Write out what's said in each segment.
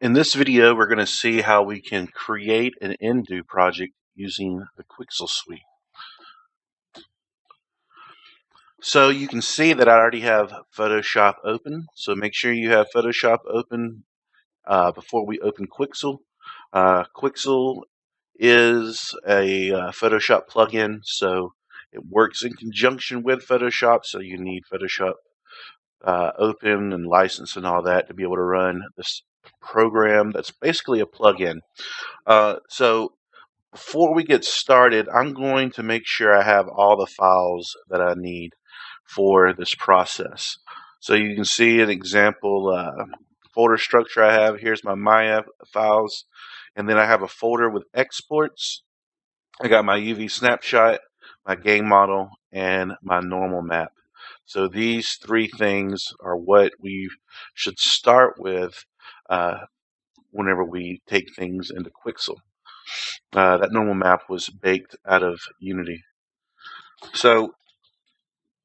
In this video, we're going to see how we can create an nDo project using the Quixel suite. So you can see that I already have Photoshop open. So make sure you have Photoshop open before we open Quixel. Quixel is a Photoshop plugin, so it works in conjunction with Photoshop. So you need Photoshop open and license and all that to be able to run this program that's basically a plugin. So before we get started, I'm going to make sure I have all the files that I need for this process. So you can see an example folder structure I have. Here's my Maya files, and then I have a folder with exports. I got my UV snapshot, my game model, and my normal map. So these three things are what we should start with whenever we take things into Quixel. That normal map was baked out of Unity. So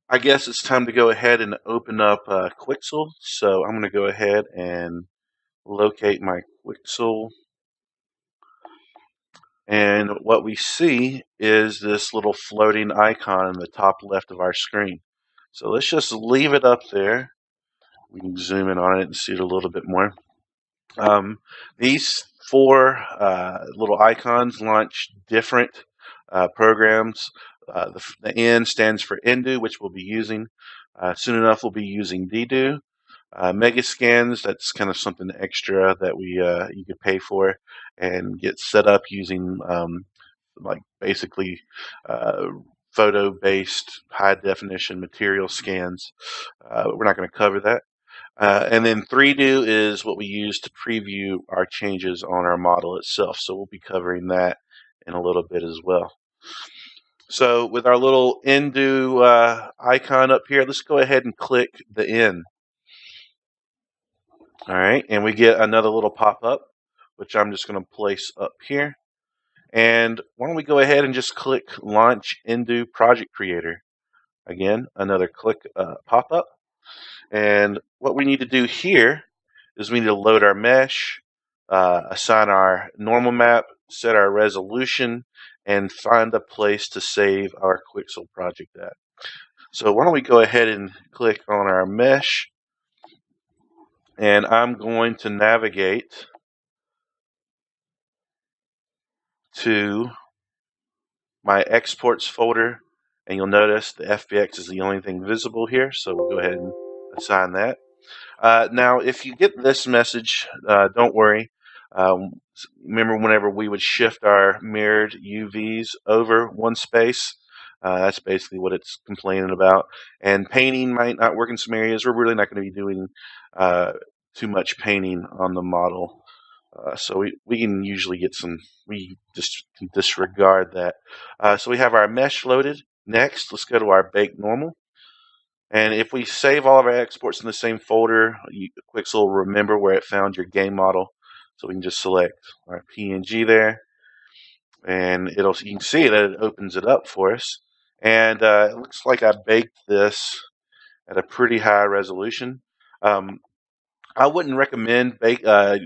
I guess it's time to go ahead and open up Quixel. So I'm going to go ahead and locate my Quixel. And what we see is this little floating icon in the top left of our screen. So let's just leave it up there. We can zoom in on it and see it a little bit more. These four little icons launch different programs. The N stands for nDo, which we'll be using. Soon enough, we'll be using nDo2. Megascans, that's kind of something extra that you could pay for and get set up using like basically photo-based high-definition material scans. We're not going to cover that. And then 3Do is what we use to preview our changes on our model itself. So we'll be covering that in a little bit as well. So with our little nDo icon up here, let's go ahead and click the N. All right, and we get another little pop-up, which I'm just going to place up here. And why don't we go ahead and just click Launch nDo Project Creator. Again, another click pop-up. And what we need to do here is we need to load our mesh, assign our normal map, set our resolution, and find a place to save our Quixel project at. So why don't we go ahead and click on our mesh, and I'm going to navigate to my exports folder, and you'll notice the FBX is the only thing visible here, so we'll go ahead and assign that. Now, if you get this message, don't worry. Remember whenever we would shift our mirrored UVs over one space? That's basically what it's complaining about. And painting might not work in some areas. We're really not going to be doing too much painting on the model. So we can usually get we just can disregard that. So we have our mesh loaded. Next, let's go to our bake normal. And if we save all of our exports in the same folder, Quixel will remember where it found your game model. So we can just select our PNG there, and you can see that it opens it up for us. And it looks like I baked this at a pretty high resolution. I wouldn't recommend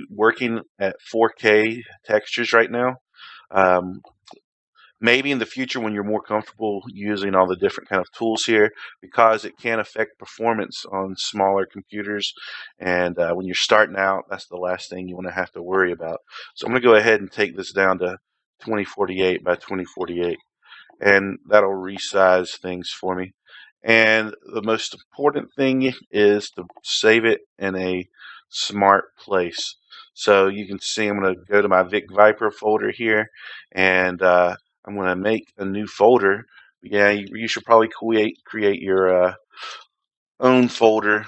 working at 4K textures right now. Maybe in the future when you're more comfortable using all the different kind of tools here, because it can affect performance on smaller computers. And when you're starting out, that's the last thing you want to have to worry about. So I'm going to go ahead and take this down to 2048 by 2048. And that'll resize things for me. And the most important thing is to save it in a smart place. So you can see I'm going to go to my Vic Viper folder here, and I'm going to make a new folder. Yeah, you should probably create your own folder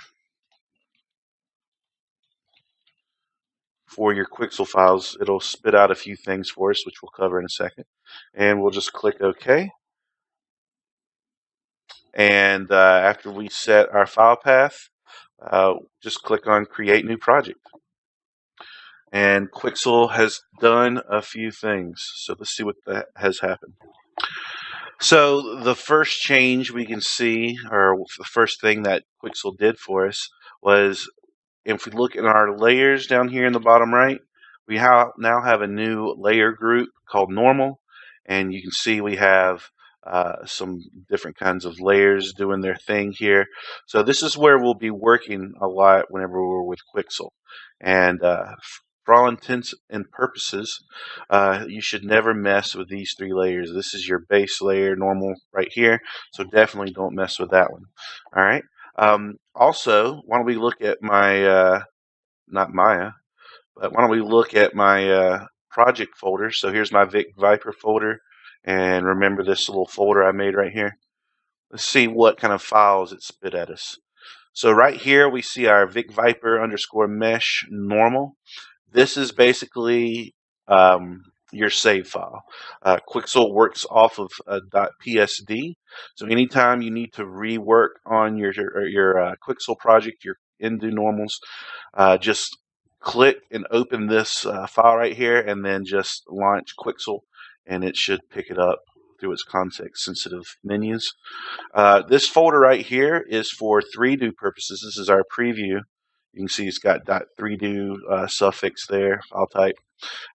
for your Quixel files. It'll spit out a few things for us, which we'll cover in a second. And we'll just click OK. And after we set our file path, just click on Create New Project. And Quixel has done a few things. So let's see what that has happened. So the first change we can see, or the first thing that Quixel did for us, was if we look in our layers down here in the bottom right, we now have a new layer group called normal, and you can see we have some different kinds of layers doing their thing here. So this is where we'll be working a lot whenever we're with Quixel. And for all intents and purposes, you should never mess with these three layers. This is your base layer, normal, right here. So definitely don't mess with that one. All right. Also, why don't we look at my, not Maya, but why don't we look at my project folder. So here's my Vic Viper folder. And remember this little folder I made right here? Let's see what kind of files it spit at us. So right here we see our Vic Viper underscore mesh normal. This is basically your save file. Quixel works off of .psd. So anytime you need to rework on your Quixel project, your nDo normals, just click and open this file right here, and then just launch Quixel, and it should pick it up through its context-sensitive menus. This folder right here is for 3Do purposes. This is our preview. You can see it's got .3do suffix there, file type,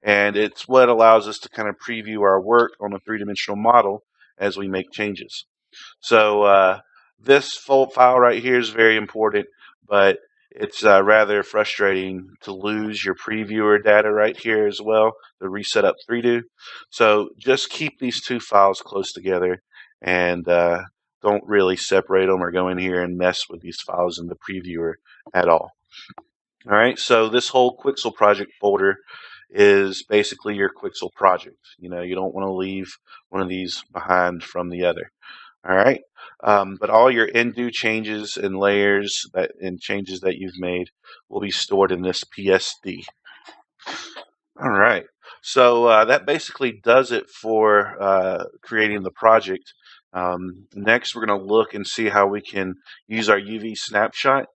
and it's what allows us to kind of preview our work on a three-dimensional model as we make changes. So this full file right here is very important, but it's rather frustrating to lose your previewer data right here as well, to reset up 3Do. So just keep these two files close together, and don't really separate them or go in here and mess with these files in the previewer at all. All right, so this whole Quixel project folder is basically your Quixel project. You don't want to leave one of these behind from the other. All right, but all your nDo changes and layers and changes that you've made will be stored in this PSD. All right, so that basically does it for creating the project. Next, we're going to look and see how we can use our UV snapshot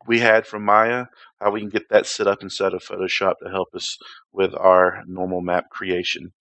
we had from Maya, how we can get that set up inside of Photoshop to help us with our normal map creation.